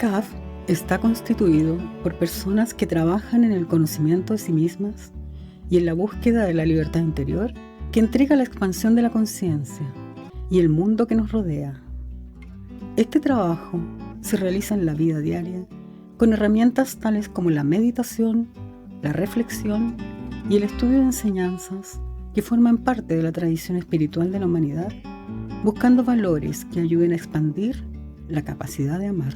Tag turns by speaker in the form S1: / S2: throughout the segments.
S1: CAF está constituido por personas que trabajan en el conocimiento de sí mismas y en la búsqueda de la libertad interior que entrega la expansión de la conciencia y el mundo que nos rodea. Este trabajo se realiza en la vida diaria con herramientas tales como la meditación, la reflexión y el estudio de enseñanzas que forman parte de la tradición espiritual de la humanidad, buscando valores que ayuden a expandir la capacidad de amar.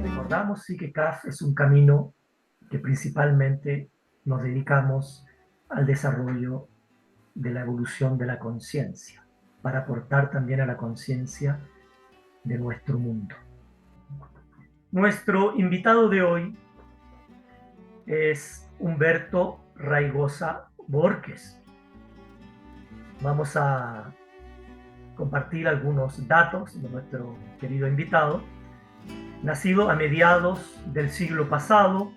S2: Recordamos sí que CAF es un camino que principalmente nos dedicamos al desarrollo de la evolución de la conciencia, para aportar también a la conciencia de nuestro mundo. Nuestro invitado de hoy es Humberto Raigosa Borges. Vamos a compartir algunos datos de nuestro querido invitado. Nacido a mediados del siglo pasado,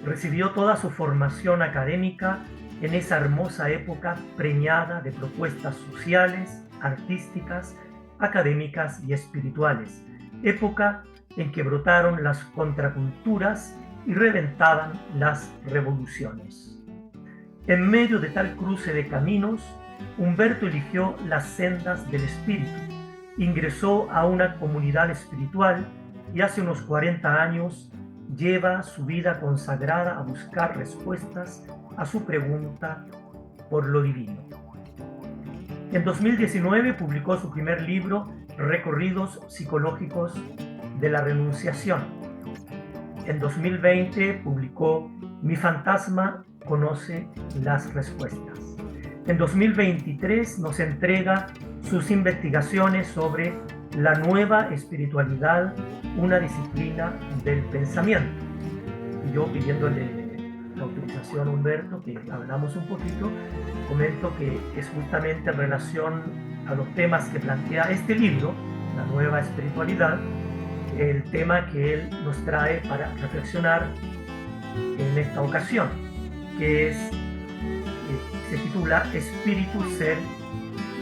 S2: recibió toda su formación académica en esa hermosa época preñada de propuestas sociales, artísticas, académicas y espirituales, época en que brotaron las contraculturas y reventaban las revoluciones. En medio de tal cruce de caminos, Humberto eligió las sendas del espíritu, ingresó a una comunidad espiritual y hace unos 40 años lleva su vida consagrada a buscar respuestas a su pregunta por lo divino. En 2019 publicó su primer libro, Recorridos psicológicos de la renunciación. En 2020 publicó Mi fantasma conoce las respuestas. En 2023 nos entrega sus investigaciones sobre la nueva espiritualidad, una disciplina del pensamiento. Y yo, pidiéndole la autorización a Humberto, que hablamos un poquito, comento que es justamente en relación a los temas que plantea este libro, la nueva espiritualidad, el tema que él nos trae para reflexionar en esta ocasión, que se titula Espíritu, Ser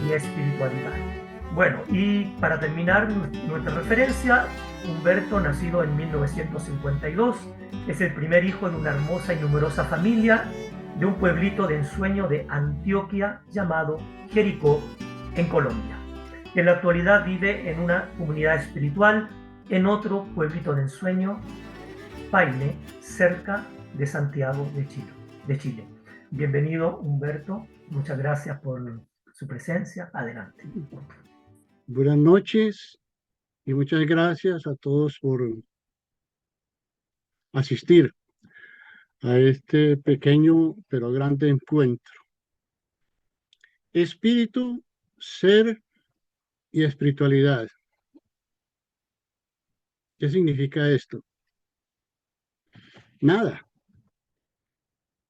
S2: y Espiritualidad. Bueno, y para terminar nuestra referencia, Humberto, nacido en 1952, es el primer hijo de una hermosa y numerosa familia de un pueblito de ensueño de Antioquia llamado Jericó, en Colombia. En la actualidad vive en una comunidad espiritual en otro pueblito de ensueño, Paine, cerca de Santiago de Chile. Bienvenido, Humberto. Muchas gracias por su presencia. Adelante.
S3: Buenas noches y muchas gracias a todos por asistir a este pequeño pero grande encuentro. Espíritu, ser y espiritualidad. ¿Qué significa esto? Nada,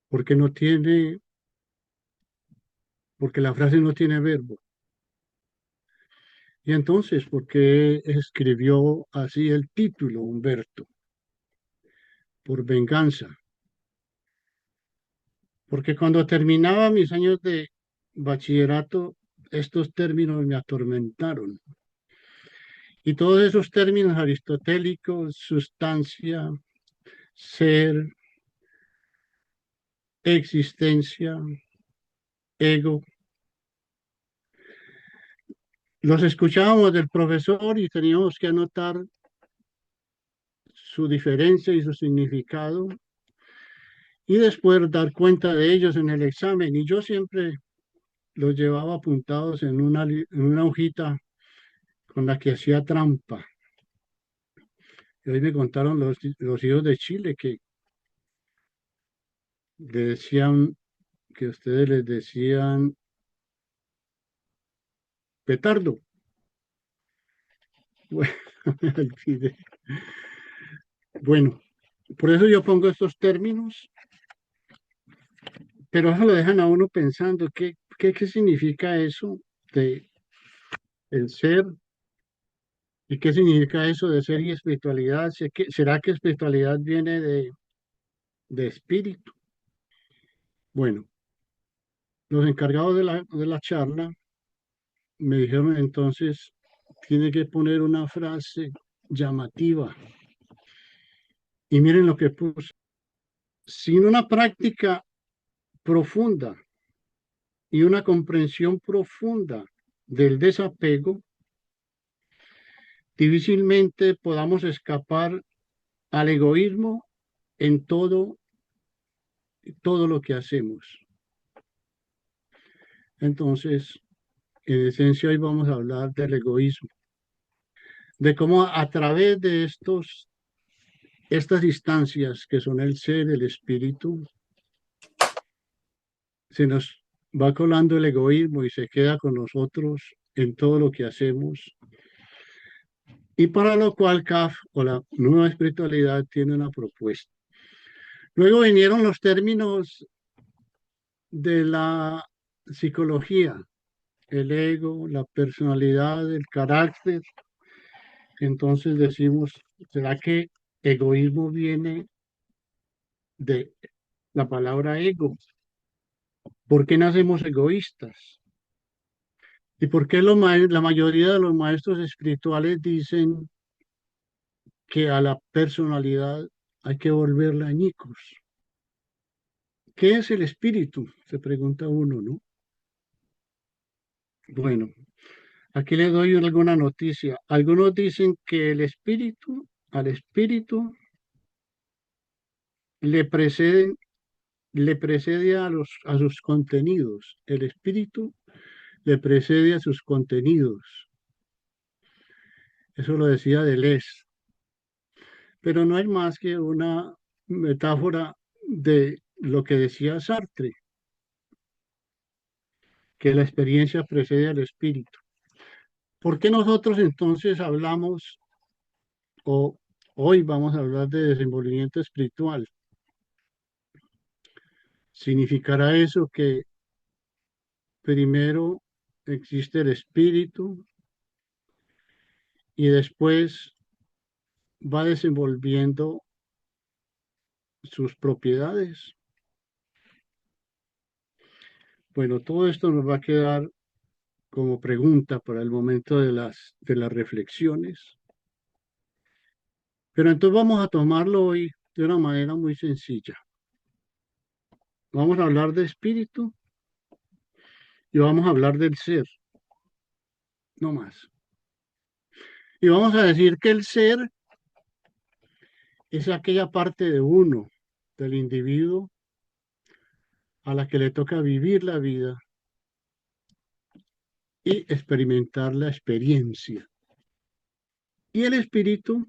S3: porque la frase no tiene verbo. Y entonces, ¿por qué escribió así el título, Humberto? Por venganza. Porque cuando terminaba mis años de bachillerato, estos términos me atormentaron. Y todos esos términos aristotélicos, sustancia, ser, existencia, ego, los escuchábamos del profesor y teníamos que anotar su diferencia y su significado y después dar cuenta de ellos en el examen. Y yo siempre los llevaba apuntados en una hojita con la que hacía trampa. Y hoy me contaron los hijos de Chile que le decían, que ustedes les decían petardo. Bueno, me olvidé. Bueno, por eso yo pongo estos términos, pero eso lo dejan a uno pensando, ¿qué significa eso de el ser? ¿Y qué significa eso de ser y espiritualidad? ¿Será que espiritualidad viene de espíritu. Bueno, los encargados de la charla me dijeron entonces, tiene que poner una frase llamativa. Y miren lo que puse. Sin una práctica profunda y una comprensión profunda del desapego, difícilmente podamos escapar al egoísmo en todo lo que hacemos. Entonces, en esencia, hoy vamos a hablar del egoísmo, de cómo a través de estas instancias que son el ser, el espíritu, se nos va colando el egoísmo y se queda con nosotros en todo lo que hacemos. Y para lo cual CAF o la nueva espiritualidad tiene una propuesta. Luego vinieron los términos de la psicología, el ego, la personalidad, el carácter. Entonces decimos, ¿será que egoísmo viene de la palabra ego? ¿Por qué nacemos egoístas? ¿Y por qué la mayoría de los maestros espirituales dicen que a la personalidad hay que volverla añicos? ¿Qué es el espíritu? Se pregunta uno, ¿no? Bueno, aquí le doy alguna noticia. Algunos dicen que al espíritu le preceden, le precede a sus contenidos. El espíritu le precede a sus contenidos. Eso lo decía Deleuze. Pero no es más que una metáfora de lo que decía Sartre, que la experiencia precede al espíritu. ¿Por qué nosotros entonces hablamos o hoy vamos a hablar de desenvolvimiento espiritual? ¿Significará eso que primero existe el espíritu y después va desenvolviendo sus propiedades? Bueno, todo esto nos va a quedar como pregunta para el momento de las reflexiones. Pero entonces vamos a tomarlo hoy de una manera muy sencilla. Vamos a hablar de espíritu y vamos a hablar del ser, no más. Y vamos a decir que el ser es aquella parte de uno, del individuo, a la que le toca vivir la vida y experimentar la experiencia. Y el espíritu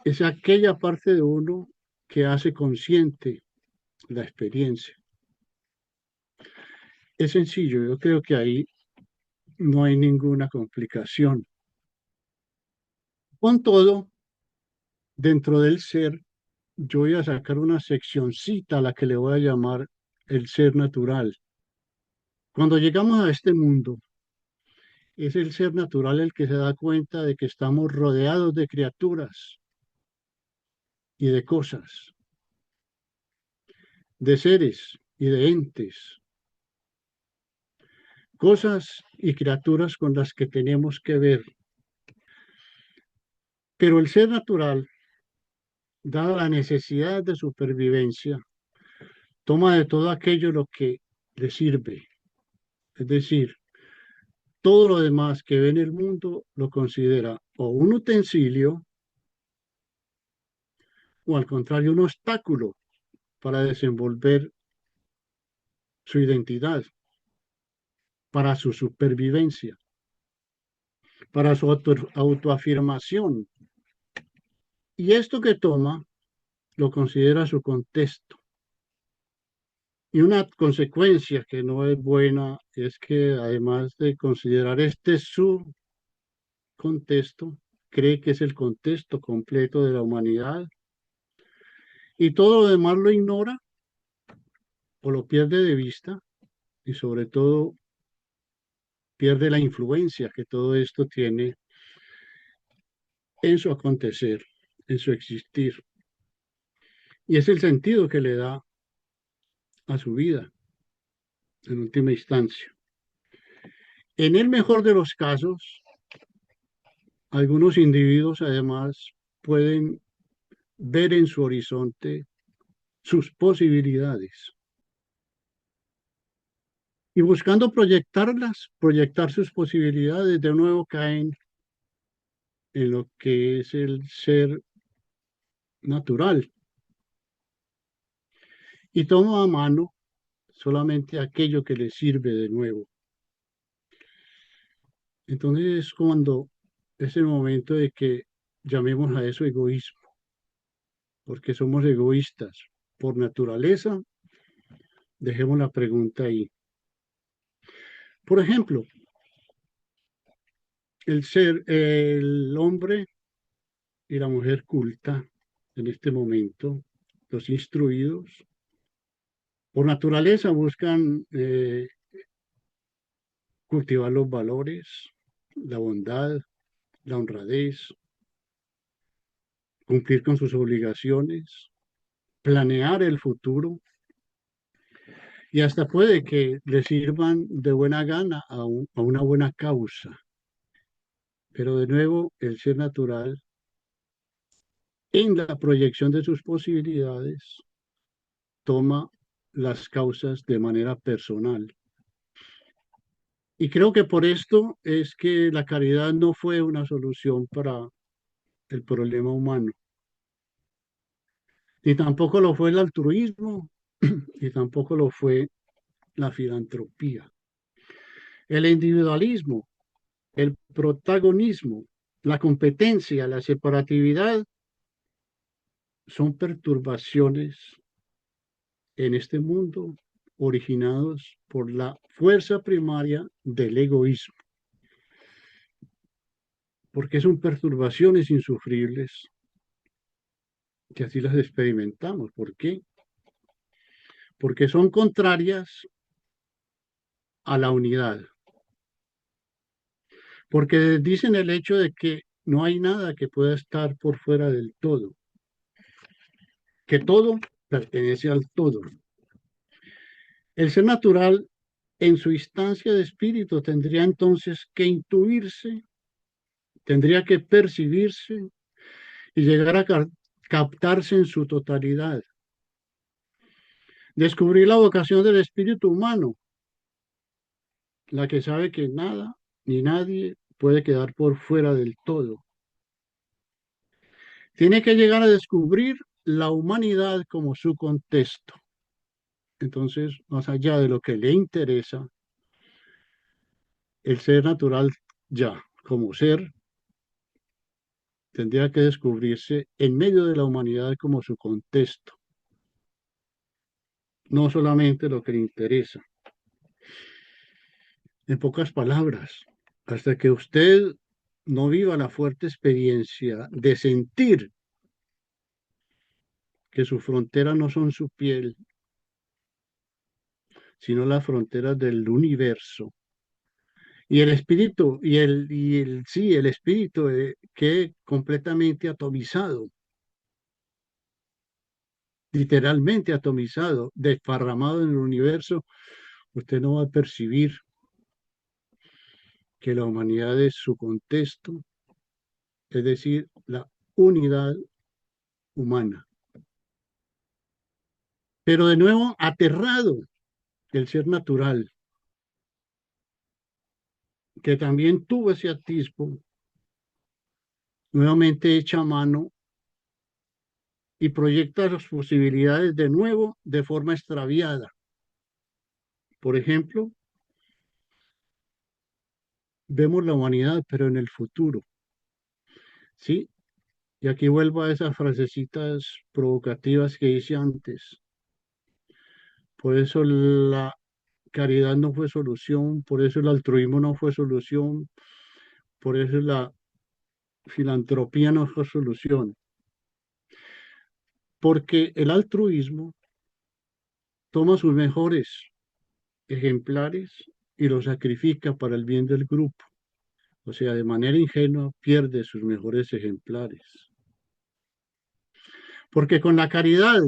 S3: es aquella parte de uno que hace consciente la experiencia. Es sencillo, yo creo que ahí no hay ninguna complicación. Con todo, dentro del ser, yo voy a sacar una seccioncita a la que le voy a llamar el ser natural. Cuando llegamos a este mundo, es el ser natural el que se da cuenta de que estamos rodeados de criaturas y de cosas, de seres y de entes, cosas y criaturas con las que tenemos que ver. Pero el ser natural, dada la necesidad de supervivencia, toma de todo aquello lo que le sirve. Es decir, todo lo demás que ve en el mundo lo considera o un utensilio o al contrario un obstáculo para desenvolver su identidad, para su supervivencia, para su autoafirmación. Y esto que toma lo considera su contexto. Y una consecuencia que no es buena es que además de considerar este su contexto, cree que es el contexto completo de la humanidad y todo lo demás lo ignora o lo pierde de vista y sobre todo pierde la influencia que todo esto tiene en su acontecer, en su existir. y es el sentido que le da a su vida en última instancia. En el mejor de los casos, algunos individuos además pueden ver en su horizonte sus posibilidades y buscando proyectarlas, proyectar sus posibilidades, de nuevo caen en lo que es el ser natural y toma a mano solamente aquello que le sirve de nuevo. Entonces es cuando es el momento de que llamemos a eso egoísmo, porque somos egoístas por naturaleza. Dejemos la pregunta ahí. Por ejemplo, el hombre y la mujer culta en este momento, los instruidos, por naturaleza buscan cultivar los valores, la bondad, la honradez, cumplir con sus obligaciones, planear el futuro y hasta puede que le sirvan de buena gana a una buena causa. Pero de nuevo, el ser natural, en la proyección de sus posibilidades, toma las causas de manera personal. Y creo que por esto es que la caridad no fue una solución para el problema humano, ni tampoco lo fue el altruismo, y tampoco lo fue la filantropía. El individualismo, el protagonismo, la competencia, la separatividad son perturbaciones en este mundo originados por la fuerza primaria del egoísmo, porque son perturbaciones insufribles que así las experimentamos. ¿Por qué? Porque son contrarias a la unidad, porque dicen el hecho de que no hay nada que pueda estar por fuera del todo, que todo pertenece al todo. El ser natural en su instancia de espíritu tendría entonces que intuirse, tendría que percibirse y llegar a captarse en su totalidad. Descubrir la vocación del espíritu humano, la que sabe que nada ni nadie puede quedar por fuera del todo. Tiene que llegar a descubrir la humanidad como su contexto. Entonces, más allá de lo que le interesa, el ser natural ya como ser tendría que descubrirse en medio de la humanidad como su contexto, no solamente lo que le interesa. En pocas palabras, hasta que usted no viva la fuerte experiencia de sentir que sus fronteras no son su piel, sino las fronteras del universo. Y el espíritu, sí, el espíritu que completamente atomizado, literalmente atomizado, desparramado en el universo, usted no va a percibir que la humanidad es su contexto, es decir, la unidad humana. Pero de nuevo, aterrado el ser natural, que también tuvo ese atisbo, nuevamente echa mano y proyecta las posibilidades de nuevo de forma extraviada. Por ejemplo, vemos la humanidad, pero en el futuro, ¿sí? Y aquí vuelvo a esas frasecitas provocativas que hice antes. Por eso la caridad no fue solución, por eso el altruismo no fue solución, por eso la filantropía no fue solución. Porque el altruismo toma sus mejores ejemplares y los sacrifica para el bien del grupo. O sea, de manera ingenua pierde sus mejores ejemplares. Porque con la caridad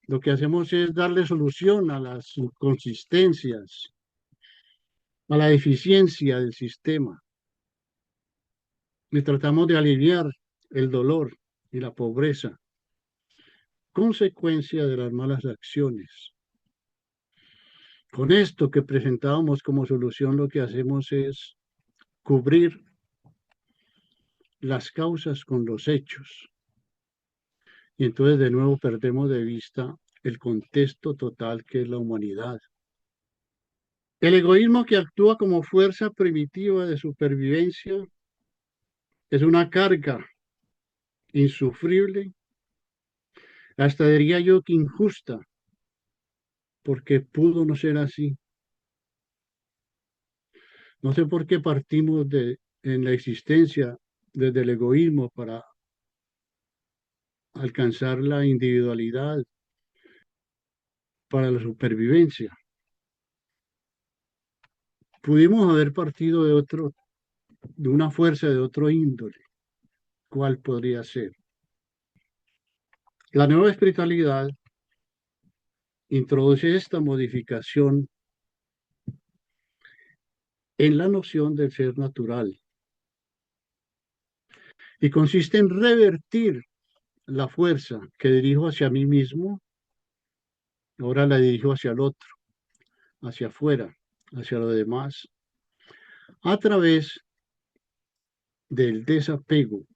S3: lo que hacemos es darle solución a las inconsistencias, a la deficiencia del sistema, y tratamos de aliviar el dolor y la pobreza, consecuencia de las malas acciones. Con esto que presentábamos como solución, lo que hacemos es cubrir las causas con los hechos. Y entonces de nuevo perdemos de vista el contexto total que es la humanidad. El egoísmo que actúa como fuerza primitiva de supervivencia es una carga insufrible, hasta diría yo que injusta, porque pudo no ser así. No sé por qué partimos en la existencia desde el egoísmo para alcanzar la individualidad, para la supervivencia. Pudimos haber partido de una fuerza de otro índole. ¿Cuál podría ser? La nueva espiritualidad introduce esta modificación en la noción del ser natural y consiste en revertir la fuerza que dirijo hacia mí mismo, ahora la dirijo hacia el otro, hacia afuera, hacia lo demás, a través del desapego,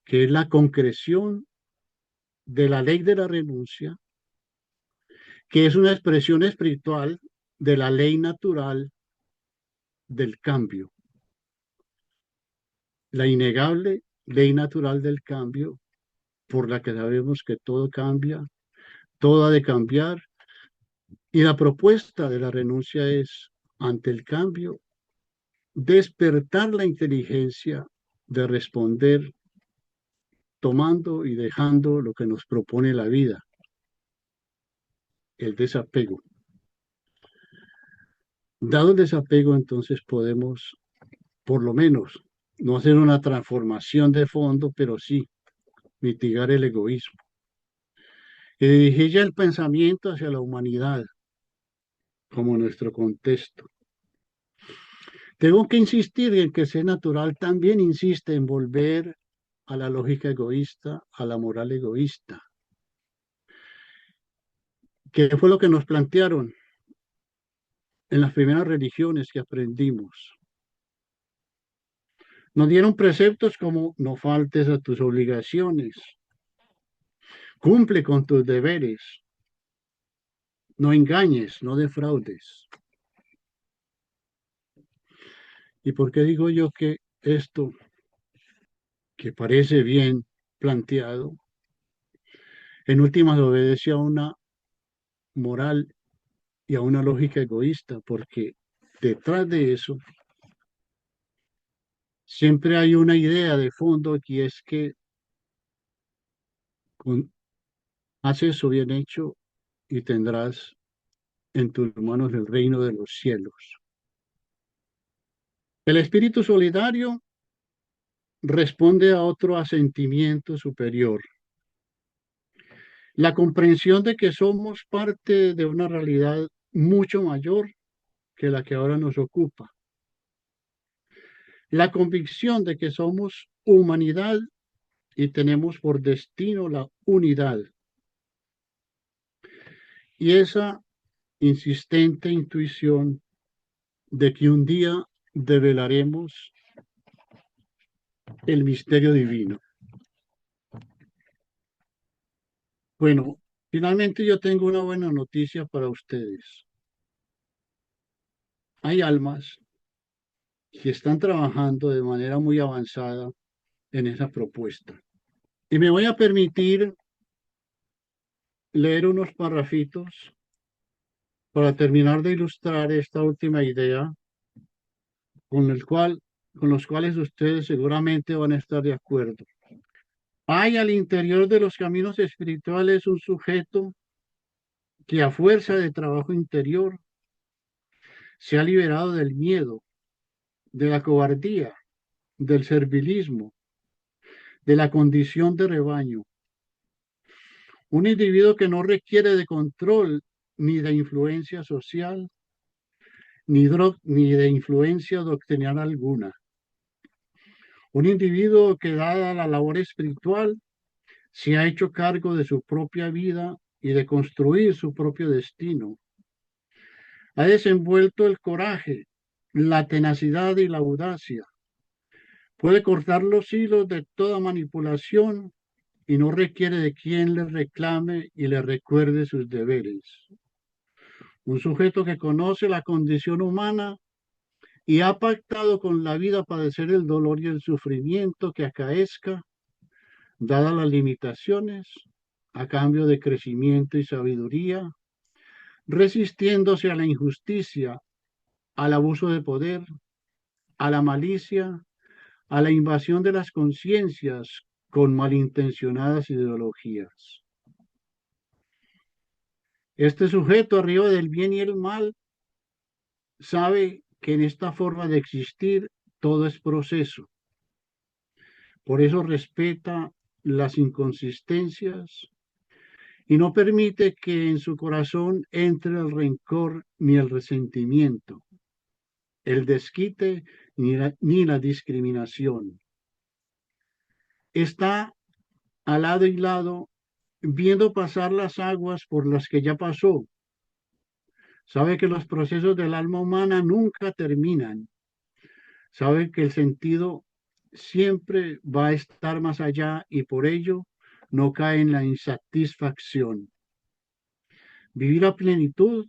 S3: que es la concreción de la ley de la renuncia, que es una expresión espiritual de la ley natural del cambio, la innegable ley natural del cambio, por la que sabemos que todo cambia, todo ha de cambiar, y la propuesta de la renuncia es, ante el cambio, despertar la inteligencia de responder tomando y dejando lo que nos propone la vida, el desapego. Dado el desapego, entonces podemos, por lo menos, no hacer una transformación de fondo, pero sí mitigar el egoísmo y dirigir ya el pensamiento hacia la humanidad como nuestro contexto. Tengo que insistir en que el ser natural también insiste en volver a la lógica egoísta, a la moral egoísta. ¿Qué fue lo que nos plantearon en las primeras religiones que aprendimos? Nos dieron preceptos como no faltes a tus obligaciones, cumple con tus deberes, no engañes, no defraudes. ¿Y por qué digo yo que esto, que parece bien planteado, en últimas obedece a una moral y a una lógica egoísta? Porque detrás de eso siempre hay una idea de fondo, y es que haz eso bien hecho y tendrás en tus manos el reino de los cielos. El espíritu solidario responde a otro asentimiento superior, la comprensión de que somos parte de una realidad mucho mayor que la que ahora nos ocupa, la convicción de que somos humanidad y tenemos por destino la unidad, y esa insistente intuición de que un día develaremos el misterio divino. Bueno, finalmente yo tengo una buena noticia para ustedes. Hay almas que están trabajando de manera muy avanzada en esa propuesta. Y me voy a permitir leer unos parrafitos para terminar de ilustrar esta última idea con los cuales ustedes seguramente van a estar de acuerdo. Hay al interior de los caminos espirituales un sujeto que a fuerza de trabajo interior se ha liberado del miedo, de la cobardía, del servilismo, de la condición de rebaño, Un individuo que no requiere de control ni de influencia social, ni de influencia doctrinal alguna. Un individuo que, dada la labor espiritual, se ha hecho cargo de su propia vida y de construir su propio destino. Ha desenvuelto el coraje, la tenacidad y la audacia. Puede cortar los hilos de toda manipulación y no requiere de quien le reclame y le recuerde sus deberes. Un sujeto que conoce la condición humana y ha pactado con la vida padecer el dolor y el sufrimiento que acaezca, dadas las limitaciones, a cambio de crecimiento y sabiduría, resistiéndose a la injusticia, al abuso de poder, a la malicia, a la invasión de las conciencias con malintencionadas ideologías. Este sujeto, arriba del bien y el mal, sabe que en esta forma de existir todo es proceso. Por eso respeta las inconsistencias y no permite que en su corazón entre el rencor ni el resentimiento, el desquite ni la discriminación. Está al lado y lado viendo pasar las aguas por las que ya pasó. Sabe que los procesos del alma humana nunca terminan. Sabe que el sentido siempre va a estar más allá y por ello no cae en la insatisfacción. Vivir a plenitud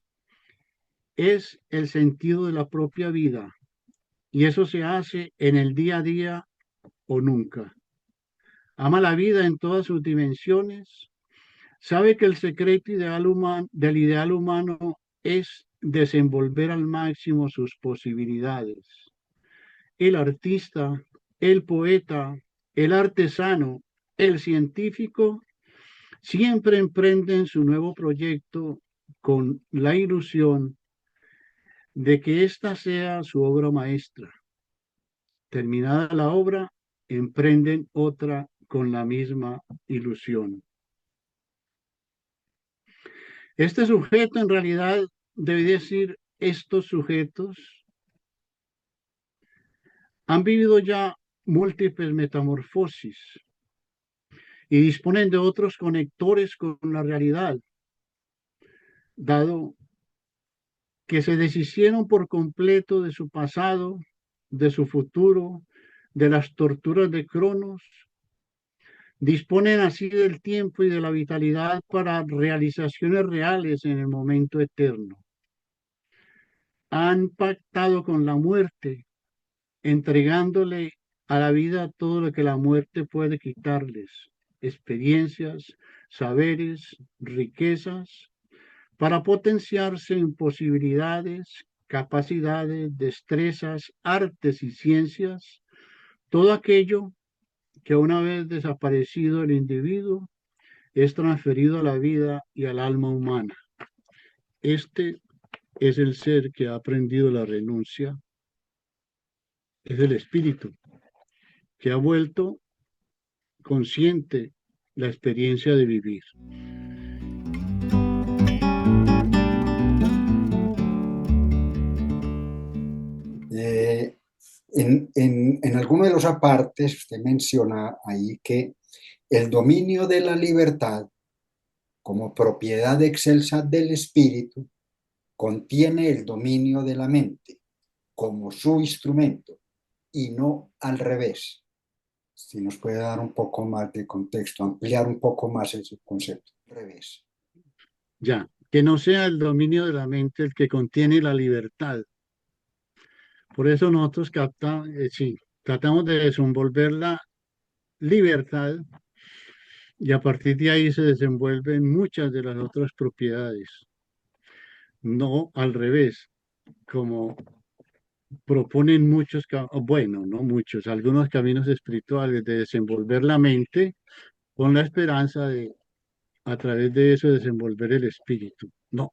S3: es el sentido de la propia vida y eso se hace en el día a día o nunca. Ama la vida en todas sus dimensiones. Sabe que el secreto del ideal humano es desenvolver al máximo sus posibilidades. El artista, el poeta, el artesano, el científico, siempre emprenden su nuevo proyecto con la ilusión de que ésta sea su obra maestra. Terminada la obra, emprenden otra con la misma ilusión. Este sujeto en realidad debe decir, estos sujetos han vivido ya múltiples metamorfosis y disponen de otros conectores con la realidad, dado que se deshicieron por completo de su pasado, de su futuro, de las torturas de Cronos, disponen así del tiempo y de la vitalidad para realizaciones reales en el momento eterno. Han pactado con la muerte, entregándole a la vida todo lo que la muerte puede quitarles, experiencias, saberes, riquezas, para potenciarse en posibilidades, capacidades, destrezas, artes y ciencias, todo aquello que una vez desaparecido el individuo es transferido a la vida y al alma humana. Este es el ser que ha aprendido la renuncia, es el espíritu que ha vuelto consciente la experiencia de vivir.
S4: En alguno de los apartes usted menciona ahí que el dominio de la libertad como propiedad excelsa del espíritu contiene el dominio de la mente como su instrumento y no al revés. Si nos puede dar un poco más de contexto, ampliar un poco más ese concepto. Al revés.
S3: Ya, que no sea el dominio de la mente el que contiene la libertad. Por eso nosotros tratamos de desenvolver la libertad y a partir de ahí se desenvuelven muchas de las otras propiedades. No al revés, como proponen bueno, no muchos, algunos caminos espirituales de desenvolver la mente con la esperanza de, a través de eso, desenvolver el espíritu. No,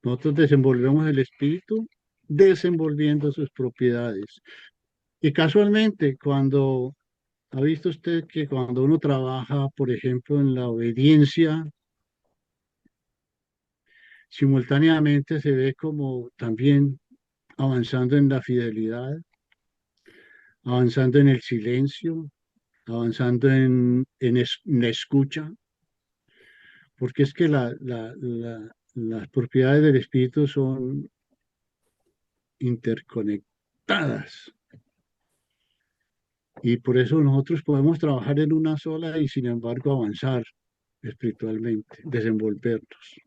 S3: nosotros desenvolvemos el espíritu desenvolviendo sus propiedades. Y casualmente, ha visto usted que cuando uno trabaja, por ejemplo, en la obediencia simultáneamente se ve como también avanzando en la fidelidad, avanzando en el silencio, avanzando en la escucha, porque es que las propiedades del espíritu son interconectadas y por eso nosotros podemos trabajar en una sola y sin embargo avanzar espiritualmente, desenvolvernos.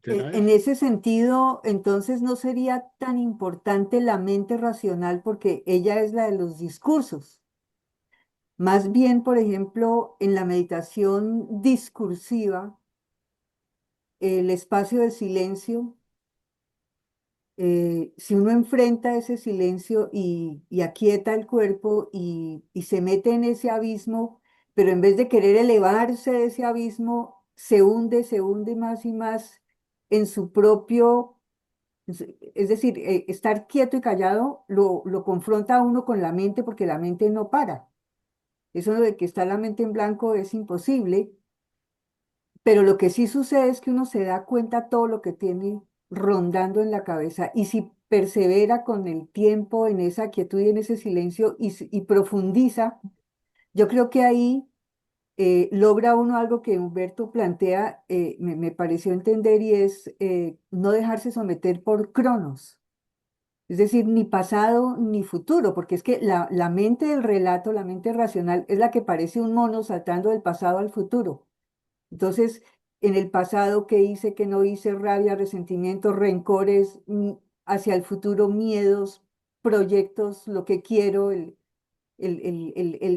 S3: ¿Será
S5: En
S3: eso?
S5: ese sentido, entonces no sería tan importante la mente racional porque ella es la de los discursos. Más bien, por ejemplo, en la meditación discursiva, el espacio de silencio, si uno enfrenta ese silencio y aquieta el cuerpo y se mete en ese abismo, pero en vez de querer elevarse de ese abismo, se hunde más y más en su propio, es decir, estar quieto y callado lo confronta a uno con la mente porque la mente no para. Eso de que está la mente en blanco es imposible, pero lo que sí sucede es que uno se da cuenta todo lo que tiene rondando en la cabeza y si persevera con el tiempo en esa quietud y en ese silencio y profundiza, yo creo que ahí logra uno algo que Humberto plantea, me pareció entender y es no dejarse someter por cronos. Es decir, ni pasado ni futuro, porque es que la mente del relato, la mente racional, es la que parece un mono saltando del pasado al futuro. Entonces, en el pasado, ¿qué hice, qué no hice? Rabia, resentimientos, rencores, hacia el futuro, miedos, proyectos, lo que quiero, el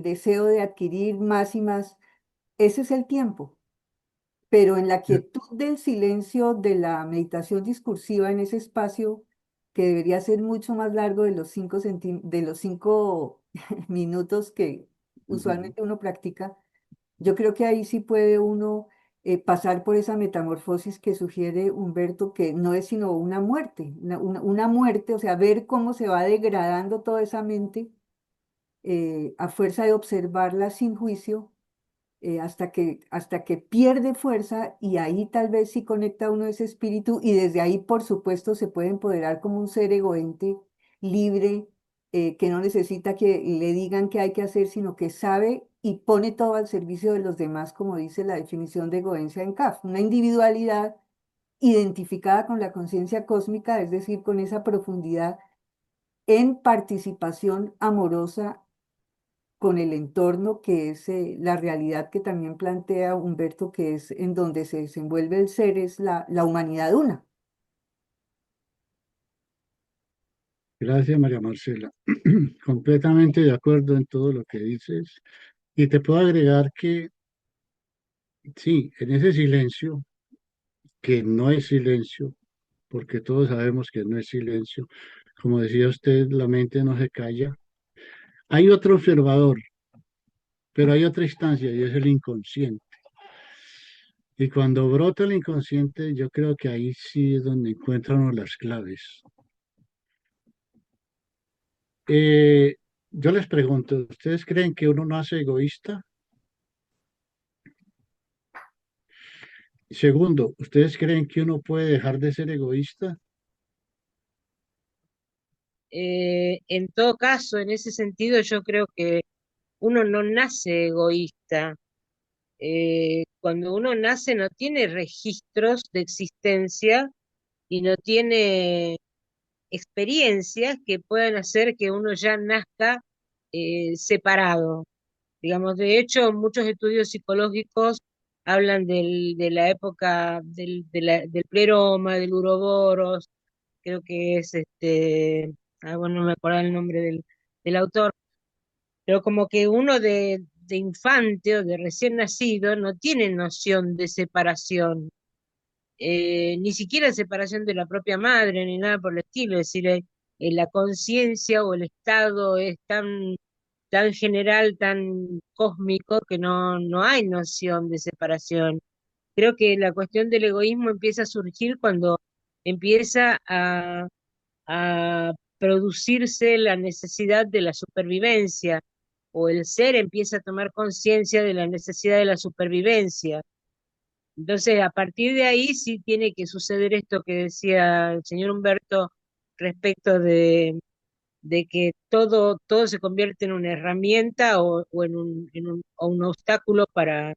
S5: deseo de adquirir más y más. Ese es el tiempo. Pero en la quietud del silencio de la meditación discursiva, en ese espacio que debería ser mucho más largo de los de los 5 minutos que
S3: Ujú.
S5: usualmente uno practica, yo creo que ahí sí puede uno pasar por esa metamorfosis que sugiere Humberto, que no es sino una muerte, una muerte, o sea, ver cómo se va degradando toda esa mente a fuerza de observarla sin juicio, hasta que pierde fuerza y ahí tal vez sí conecta uno ese espíritu y desde ahí, por supuesto, se puede empoderar como un ser egoente, libre, que no necesita que le digan qué hay que hacer, sino que sabe y pone todo al servicio de los demás, como dice la definición de egodencia en CAF, una individualidad identificada con la conciencia cósmica, es decir, con esa profundidad en participación amorosa con el entorno, que es la realidad que también plantea Humberto, que es en donde se desenvuelve el ser, es la humanidad una.
S3: Gracias, María Marcela. Completamente de acuerdo en todo lo que dices. Y te puedo agregar que sí, en ese silencio, que no es silencio, porque todos sabemos que no es silencio, como decía usted, la mente no se calla. Hay otro observador, pero hay otra instancia y es el inconsciente. Y cuando brota el inconsciente, yo creo que ahí sí es donde encuentran las claves. Eh, yo les pregunto, ¿ustedes creen que uno nace egoísta? Segundo, ¿ustedes creen que uno puede dejar de ser egoísta?
S6: En todo caso, en ese sentido, yo creo que uno no nace egoísta. Cuando uno nace no tiene registros de existencia y no tiene experiencias que puedan hacer que uno ya nazca separado. Digamos, de hecho, muchos estudios psicológicos hablan de la época del pleroma, del uroboros, creo que es bueno, no me acuerdo el nombre del autor, pero como que uno de infante o de recién nacido no tiene noción de separación, ni siquiera separación de la propia madre, ni nada por el estilo, es decir, la conciencia o el estado es tan general, tan cósmico, que no hay noción de separación. Creo que la cuestión del egoísmo empieza a surgir cuando empieza a producirse la necesidad de la supervivencia, o el ser empieza a tomar conciencia de la necesidad de la supervivencia. Entonces, a partir de ahí sí tiene que suceder esto que decía el señor Humberto respecto de que todo se convierte en una herramienta o en o un obstáculo para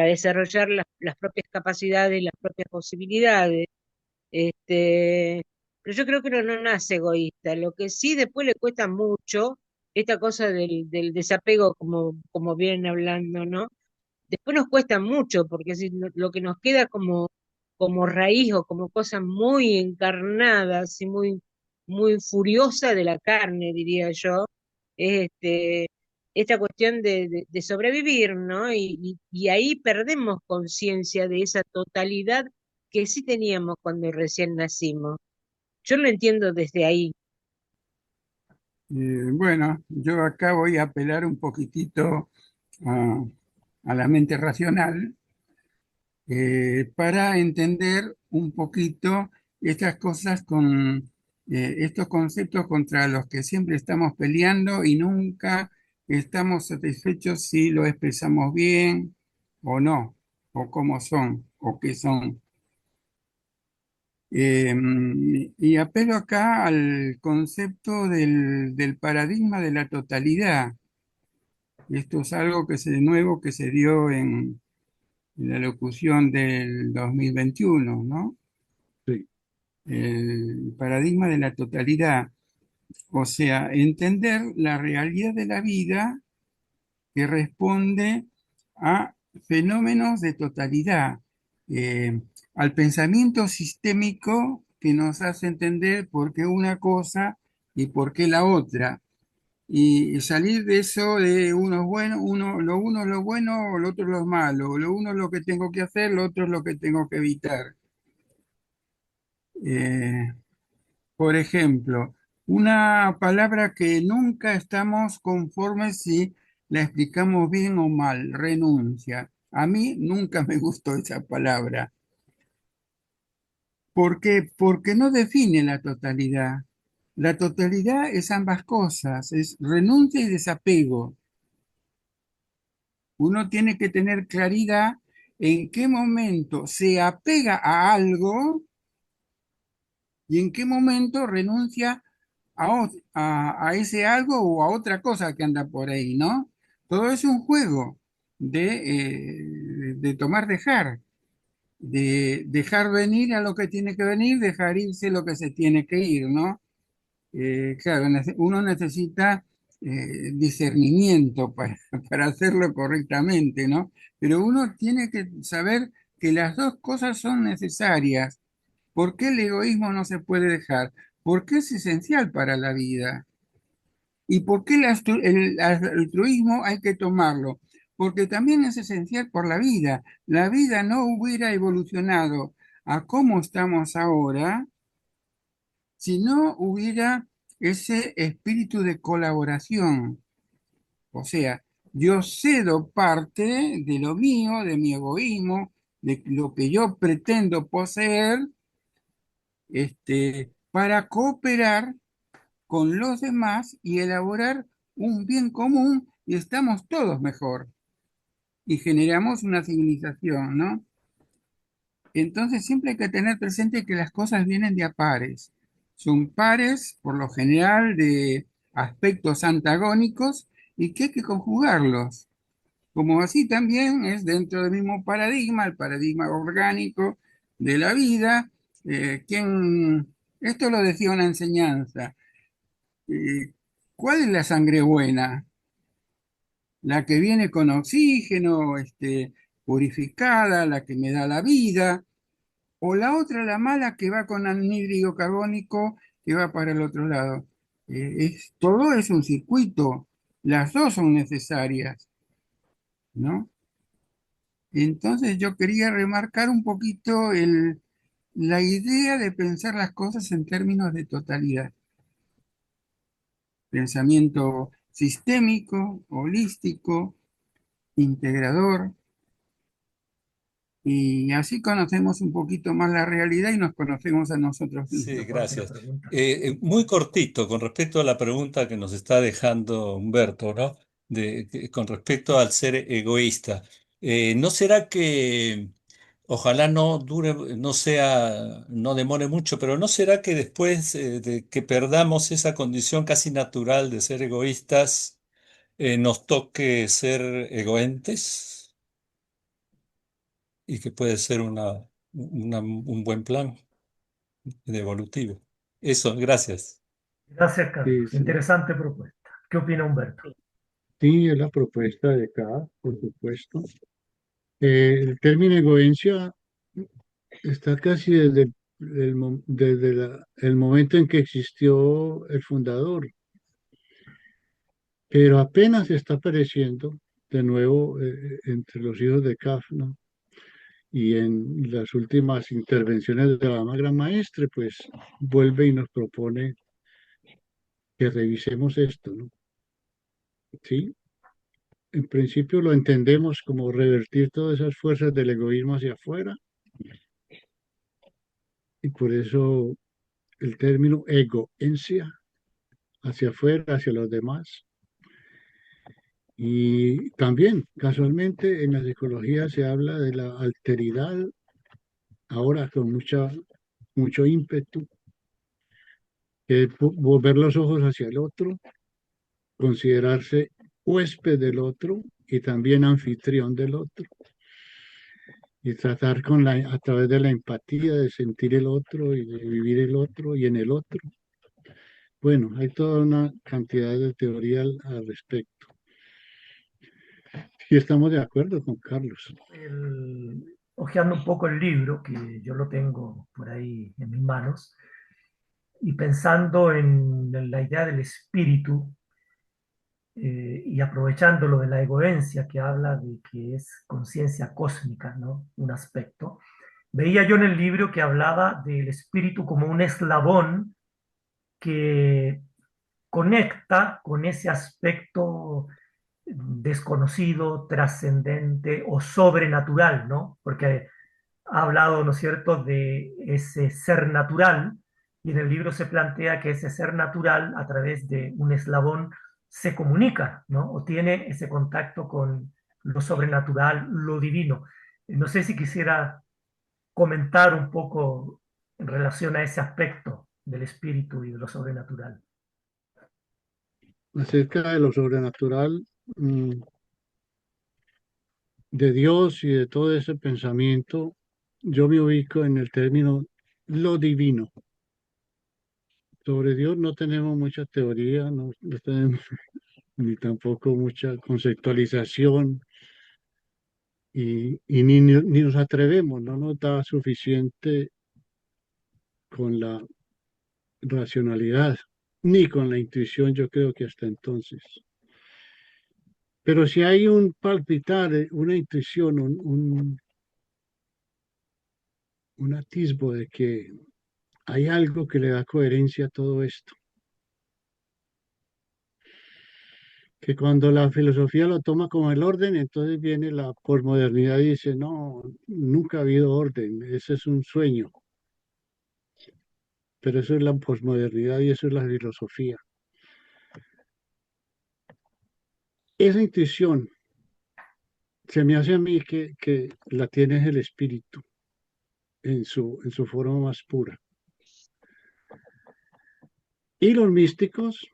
S6: desarrollar las propias capacidades, las propias posibilidades. Pero yo creo que uno no nace egoísta. Lo que sí después le cuesta mucho, esta cosa del desapego, como vienen hablando, ¿no? Después nos cuesta mucho, porque si lo que nos queda como raíz o como cosa muy encarnada, así muy furiosa de la carne, diría yo, es esta cuestión de sobrevivir, ¿no? Y ahí perdemos conciencia de esa totalidad que sí teníamos cuando recién nacimos. Yo lo entiendo desde ahí.
S7: Bueno, yo acá voy a apelar un poquitito a, a la mente racional para entender un poquito estas cosas con estos conceptos contra los que siempre estamos peleando y nunca estamos satisfechos si lo expresamos bien o no, o cómo son, o qué son. Eh, y apelo acá al concepto del paradigma de la totalidad. Esto es algo nuevo que se dio en la locución del 2021, ¿no?
S3: Sí.
S7: El paradigma de la totalidad, o sea, entender la realidad de la vida que responde a fenómenos de totalidad, eh, al pensamiento sistémico que nos hace entender por qué una cosa y por qué la otra. Y salir de eso de uno es bueno, lo uno es lo bueno, lo otro es lo malo, lo uno es lo que tengo que hacer, lo otro es lo que tengo que evitar. Eh, por ejemplo, una palabra que nunca estamos conformes si la explicamos bien o mal, renuncia. A mí nunca me gustó esa palabra. ¿Por qué? Porque no define la totalidad. La totalidad es ambas cosas, es renuncia y desapego. Uno tiene que tener claridad en qué momento se apega a algo y en qué momento renuncia a ese algo o a otra cosa que anda por ahí, ¿no? Todo es un juego de tomar, dejar, de dejar venir a lo que tiene que venir, dejar irse lo que se tiene que ir, ¿no? Claro, uno necesita discernimiento para hacerlo correctamente, ¿no? Pero uno tiene que saber que las dos cosas son necesarias. ¿Por qué el egoísmo no se puede dejar? Porque es esencial para la vida. ¿Y por qué el altruismo hay que tomarlo? Porque también es esencial por la vida. La vida no hubiera evolucionado a cómo estamos ahora si no hubiera ese espíritu de colaboración. O sea, yo cedo parte de lo mío, de mi egoísmo, de lo que yo pretendo poseer, para cooperar con los demás y elaborar un bien común y estamos todos mejor y generamos una civilización, ¿no? Entonces siempre hay que tener presente que las cosas vienen de a pares. Son pares, por lo general, de aspectos antagónicos y que hay que conjugarlos. Como así también es dentro del mismo paradigma, el paradigma orgánico de la vida. Esto lo decía una enseñanza. ¿Cuál es la sangre buena? La que viene con oxígeno, purificada, la que me da la vida, o la otra, la mala, que va con anhídrido carbónico, que va para el otro lado. Todo es un circuito, las dos son necesarias, ¿no? Entonces yo quería remarcar un poquito la idea de pensar las cosas en términos de totalidad. Pensamiento sistémico, holístico, integrador, y así conocemos un poquito más la realidad y nos conocemos a nosotros mismos.
S8: Sí,
S2: ¿Yo puedo hacer una
S8: gracias.
S2: pregunta?
S8: Muy cortito con respecto a la pregunta que nos está dejando Humberto, ¿no? Con respecto al ser egoísta. ¿No será que Ojalá no dure, no demore mucho, pero ¿no será que después de que perdamos esa condición casi natural de ser egoístas, nos toque ser egoentes? Y que puede ser un buen plan de evolutivo. Eso, gracias.
S2: Gracias,
S3: Sí,
S2: Carlos.
S3: sí.
S2: Interesante propuesta. ¿Qué opina Humberto?
S3: Sí, es la propuesta de cada, por supuesto. El término egoísta está casi desde el momento en que existió el fundador, pero apenas está apareciendo de nuevo entre los hijos de Cafno y en las últimas intervenciones de la Dama Gran Maestre, pues vuelve y nos propone que revisemos esto, ¿no? Sí, en principio lo entendemos como revertir todas esas fuerzas del egoísmo hacia afuera y por eso el término egoencia hacia afuera, hacia los demás. Y también, casualmente, en la psicología se habla de la alteridad, ahora con mucho ímpetu, que es volver los ojos hacia el otro, considerarse huésped del otro y también anfitrión del otro, y tratar a través de la empatía de sentir el otro y de vivir el otro y en el otro. Bueno, hay toda una cantidad de teoría al respecto. Sí, estamos de acuerdo con Carlos.
S2: Hojeando un poco el libro, que yo lo tengo por ahí en mis manos, y pensando en la idea del espíritu, y aprovechando lo de la egoencia que habla de que es conciencia cósmica, ¿no? Un aspecto. Veía yo en el libro que hablaba del espíritu como un eslabón que conecta con ese aspecto desconocido, trascendente o sobrenatural, ¿no? Porque ha hablado, ¿no es cierto?, de ese ser natural, y en el libro se plantea que ese ser natural, a través de un eslabón, se comunica, ¿no? O tiene ese contacto con lo sobrenatural, lo divino. No sé si quisiera comentar un poco en relación a ese aspecto del espíritu y de lo sobrenatural.
S3: Acerca de lo sobrenatural, de Dios y de todo ese pensamiento, yo me ubico en el término lo divino. Sobre Dios no tenemos mucha teoría, no tenemos ni tampoco mucha conceptualización y ni nos atrevemos, no nos da suficiente con la racionalidad, ni con la intuición, yo creo que hasta entonces. Pero si hay un palpitar, una intuición, un atisbo de que hay algo que le da coherencia a todo esto, que cuando la filosofía lo toma como el orden, entonces viene la posmodernidad y dice, no, nunca ha habido orden, ese es un sueño, pero eso es la posmodernidad y eso es la filosofía. Esa intuición se me hace a mí que la tiene el espíritu en su forma más pura. Y los místicos,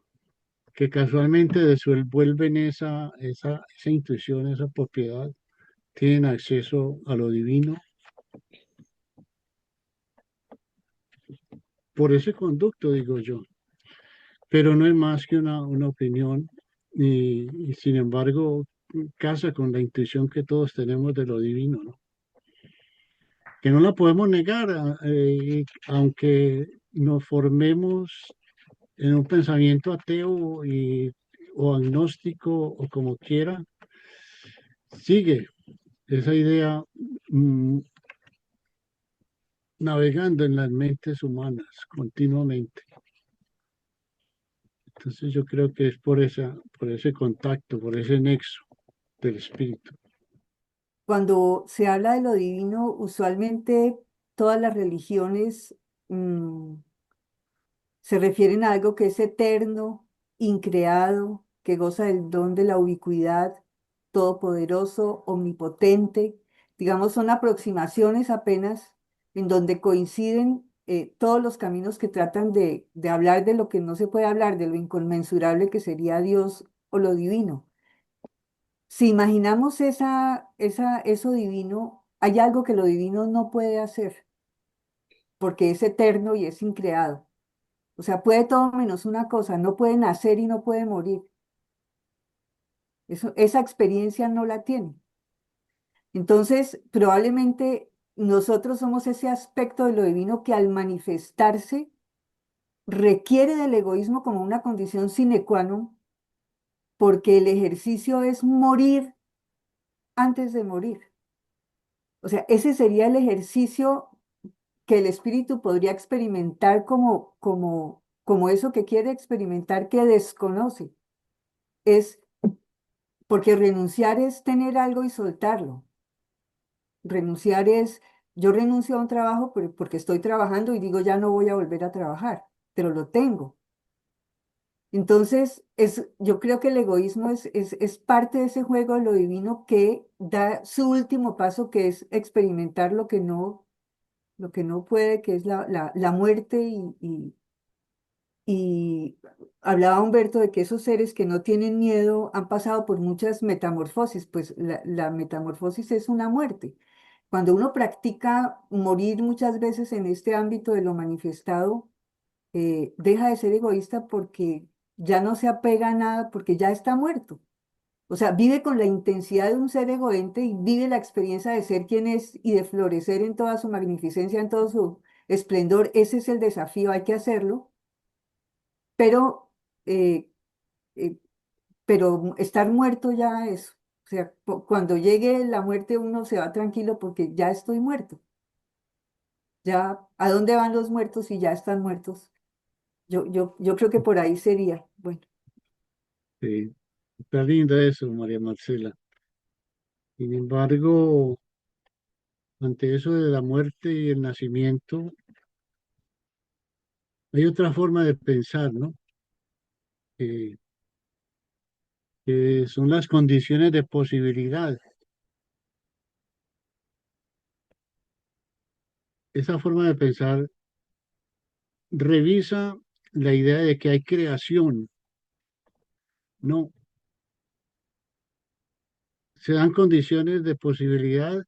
S3: que casualmente desenvuelven esa intuición, esa propiedad, tienen acceso a lo divino por ese conducto, digo yo. Pero no es más que una opinión y sin embargo casa con la intuición que todos tenemos de lo divino, ¿no? Que no la podemos negar, aunque nos formemos en un pensamiento ateo o agnóstico o como quiera, sigue esa idea navegando en las mentes humanas continuamente. Entonces yo creo que es por ese contacto, por ese nexo del espíritu.
S5: Cuando se habla de lo divino, usualmente todas las religiones mm, se refieren a algo que es eterno, increado, que goza del don de la ubicuidad, todopoderoso, omnipotente, digamos, son aproximaciones apenas en donde coinciden todos los caminos que tratan de hablar de lo que no se puede hablar, de lo inconmensurable que sería Dios o lo divino. Si imaginamos eso divino, hay algo que lo divino no puede hacer, porque es eterno y es increado. O sea, puede todo menos una cosa, no puede nacer y no puede morir. Esa experiencia no la tiene. Entonces, probablemente nosotros somos ese aspecto de lo divino que al manifestarse requiere del egoísmo como una condición sine qua non, porque el ejercicio es morir antes de morir. O sea, ese sería el ejercicio que el espíritu podría experimentar como eso que quiere experimentar que desconoce. Es porque renunciar es tener algo y soltarlo. Renunciar es, yo renuncio a un trabajo porque estoy trabajando y digo ya no voy a volver a trabajar, pero lo tengo. Entonces, yo creo que el egoísmo es parte de ese juego de lo divino que da su último paso, que es experimentar lo que no puede, que es la muerte y hablaba Humberto de que esos seres que no tienen miedo han pasado por muchas metamorfosis, pues la metamorfosis es una muerte. Cuando uno practica morir muchas veces en este ámbito de lo manifestado, deja de ser egoísta porque ya no se apega a nada, porque ya está muerto. O sea, vive con la intensidad de un ser egoísta y vive la experiencia de ser quien es y de florecer en toda su magnificencia, en todo su esplendor. Ese es el desafío, hay que hacerlo, pero, eh, eh, pero estar muerto ya es, o sea, cuando llegue la muerte uno se va tranquilo porque ya estoy muerto. Ya, ¿a dónde van los muertos si ya están muertos? Yo creo que por ahí sería. Bueno,
S3: Sí, está lindo eso, María Marcela. Sin embargo, ante eso de la muerte y el nacimiento, hay otra forma de pensar, ¿no? Que, que son las condiciones de posibilidad. Esa forma de pensar revisa la idea de que hay creación. No, se dan condiciones de posibilidad,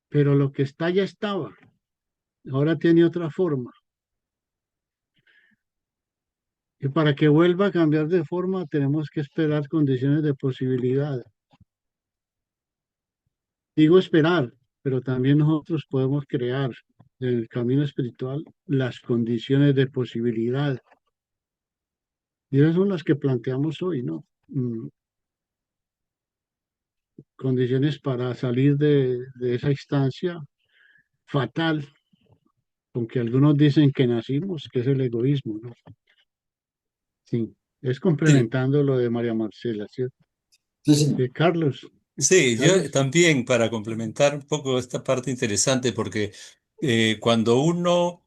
S3: pero lo que está ya estaba. Ahora tiene otra forma. Y para que vuelva a cambiar de forma, tenemos que esperar condiciones de posibilidad. Digo esperar, pero también nosotros podemos crear en el camino espiritual las condiciones de posibilidad. Y esas son las que planteamos hoy, ¿no? Condiciones para salir de esa instancia fatal, con que algunos dicen que nacimos, que es el egoísmo, ¿no? Sí, es
S8: Sí,
S3: complementando lo de María Marcela, ¿cierto?
S4: Sí, sí.
S3: Carlos,
S8: sí, yo
S3: Carlos,
S8: también para complementar un poco esta parte interesante, porque cuando uno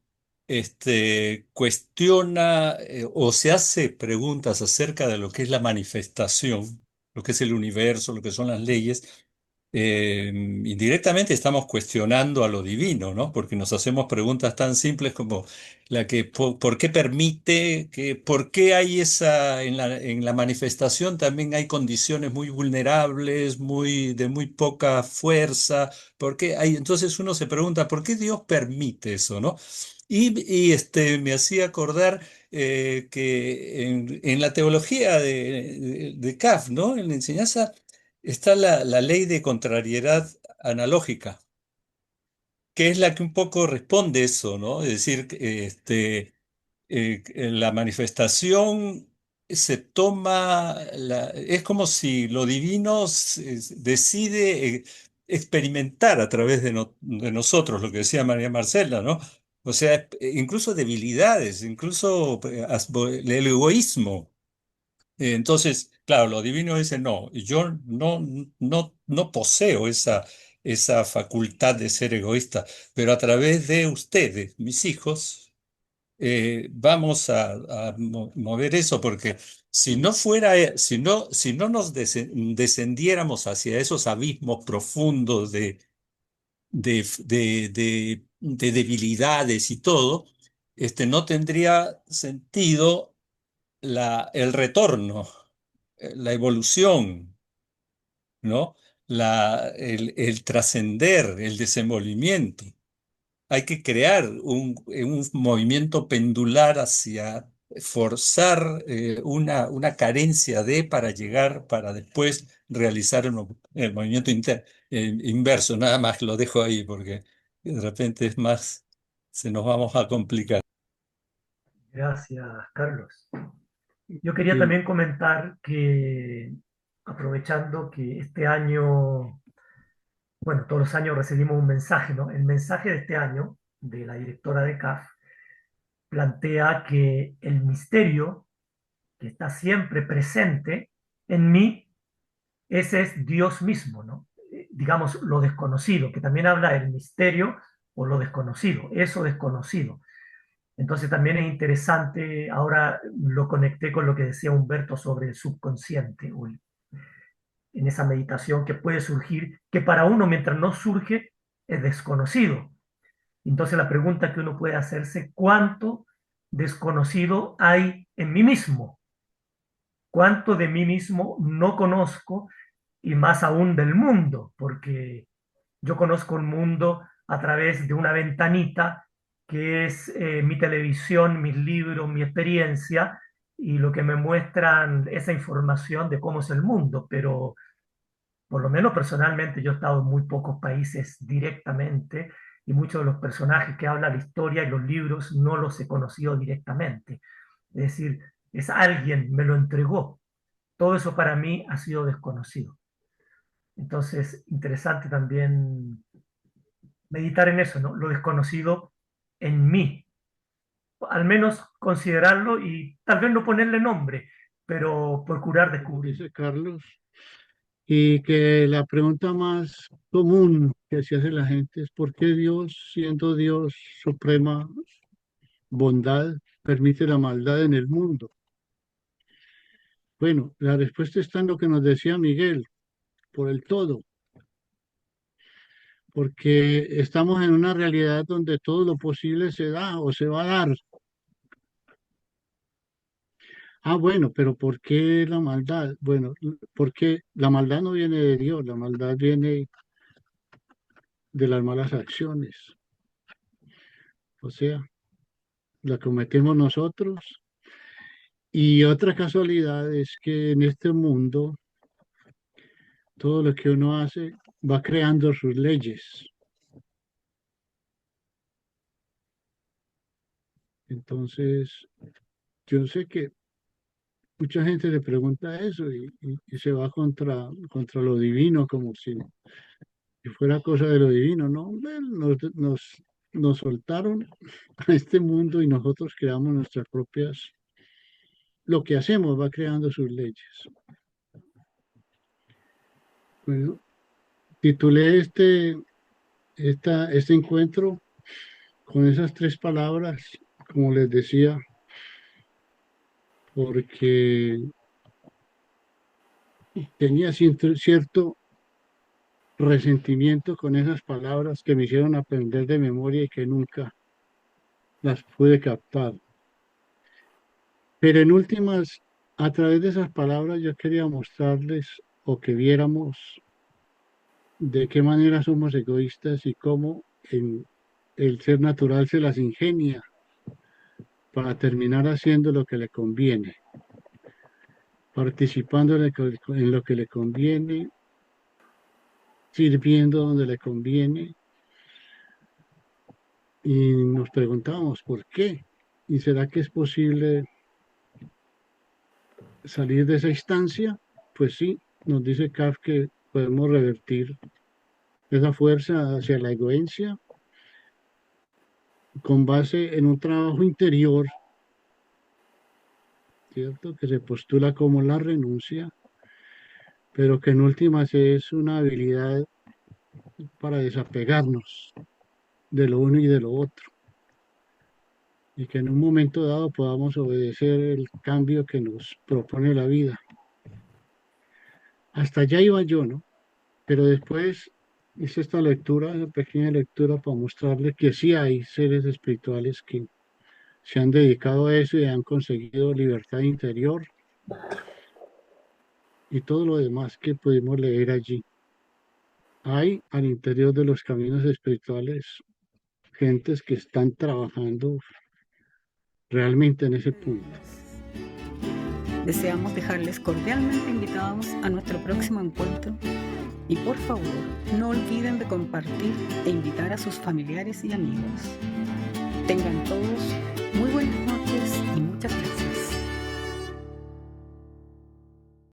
S8: cuestiona o se hace preguntas acerca de lo que es la manifestación, lo que es el universo, lo que son las leyes, indirectamente estamos cuestionando a lo divino, ¿no? Porque nos hacemos preguntas tan simples como la que, ¿por qué permite que, por qué hay esa, en la manifestación también hay condiciones muy vulnerables, de muy poca fuerza? ¿Por qué hay? Entonces uno se pregunta, ¿por qué Dios permite eso, ¿no? Me hacía acordar que en la teología de Kaf, ¿no? En la enseñanza está la ley de contrariedad analógica, que es la que un poco responde eso, ¿no? Es decir, la manifestación se toma, es como si lo divino decide experimentar a través de nosotros, lo que decía María Marcela, ¿no? O sea, incluso debilidades, incluso el egoísmo. Entonces, claro, lo divino dice, no, yo no poseo esa facultad de ser egoísta, pero a través de ustedes, mis hijos, vamos a mover eso, porque si no fuera, si no nos descendiéramos hacia esos abismos profundos de debilidades y todo, no tendría sentido el retorno, la evolución, ¿no? El trascender, el desenvolvimiento. Hay que crear un movimiento pendular hacia forzar una carencia para llegar, para después realizar el movimiento inverso. Nada más lo dejo ahí porque de repente es más, se nos vamos a complicar.
S2: Gracias, Carlos. Yo quería
S3: Sí,
S2: también comentar que, aprovechando que este año, bueno, todos los años recibimos un mensaje, ¿no? El mensaje de este año de la directora de CAF plantea que el misterio que está siempre presente en mí, ese es Dios mismo, ¿no? Digamos, lo desconocido, que también habla del misterio o lo desconocido, eso desconocido. Entonces también es interesante, ahora lo conecté con lo que decía Humberto sobre el subconsciente, en esa meditación que puede surgir, que para uno mientras no surge es desconocido. Entonces la pregunta que uno puede hacerse, ¿cuánto desconocido hay en mí mismo? ¿Cuánto de mí mismo no conozco y más aún del mundo? Porque yo conozco el mundo a través de una ventanita que es mi televisión, mis libros, mi experiencia y lo que me muestran esa información de cómo es el mundo, pero por lo menos personalmente yo he estado en muy pocos países directamente y muchos de los personajes que habla la historia y los libros no los he conocido directamente. Es decir, es alguien me lo entregó. Todo eso para mí ha sido desconocido. Entonces, interesante también meditar en eso, ¿no? Lo desconocido en mí. Al menos considerarlo y tal vez no ponerle nombre, pero procurar
S3: como
S2: descubrir.
S3: dice Carlos. Y que la pregunta más común que se hace la gente es ¿por qué Dios, siendo Dios suprema bondad, permite la maldad en el mundo? Bueno, la respuesta está en lo que nos decía Miguel, por el todo, porque estamos en una realidad donde todo lo posible se da o se va a dar. Ah, bueno, pero ¿por qué la maldad? Bueno, porque la maldad no viene de Dios, la maldad viene de las malas acciones. O sea, la cometemos nosotros. Y otra casualidad es que en este mundo todo lo que uno hace va creando sus leyes. Entonces, yo sé que mucha gente le pregunta eso y se va contra lo divino, como si fuera cosa de lo divino, ¿no? Hombre, nos soltaron a este mundo y nosotros creamos nuestras propias, lo que hacemos va creando sus leyes. Bueno, titulé este encuentro con esas tres palabras, como les decía, porque tenía cierto resentimiento con esas palabras que me hicieron aprender de memoria y que nunca las pude captar. Pero en últimas, a través de esas palabras yo quería mostrarles o que viéramos de qué manera somos egoístas y cómo el ser natural se las ingenia para terminar haciendo lo que le conviene, participando en lo que le conviene, sirviendo donde le conviene. Y nos preguntábamos por qué. ¿Y será que es posible salir de esa instancia? Pues sí, nos dice Kaf que podemos revertir esa fuerza hacia la egoísmo con base en un trabajo interior, ¿cierto? Que se postula como la renuncia, pero que en últimas es una habilidad para desapegarnos de lo uno y de lo otro, y que en un momento dado podamos obedecer el cambio que nos propone la vida. Hasta allá iba yo, ¿no? Pero después Hice esta lectura, esta pequeña lectura para mostrarle que sí hay seres espirituales que se han dedicado a eso y han conseguido libertad interior y todo lo demás que pudimos leer allí. Hay al interior de los caminos espirituales gentes que están trabajando realmente en ese punto.
S1: Deseamos dejarles cordialmente invitados a nuestro próximo encuentro y por favor no olviden de compartir e invitar a sus familiares y amigos. Tengan todos muy buenas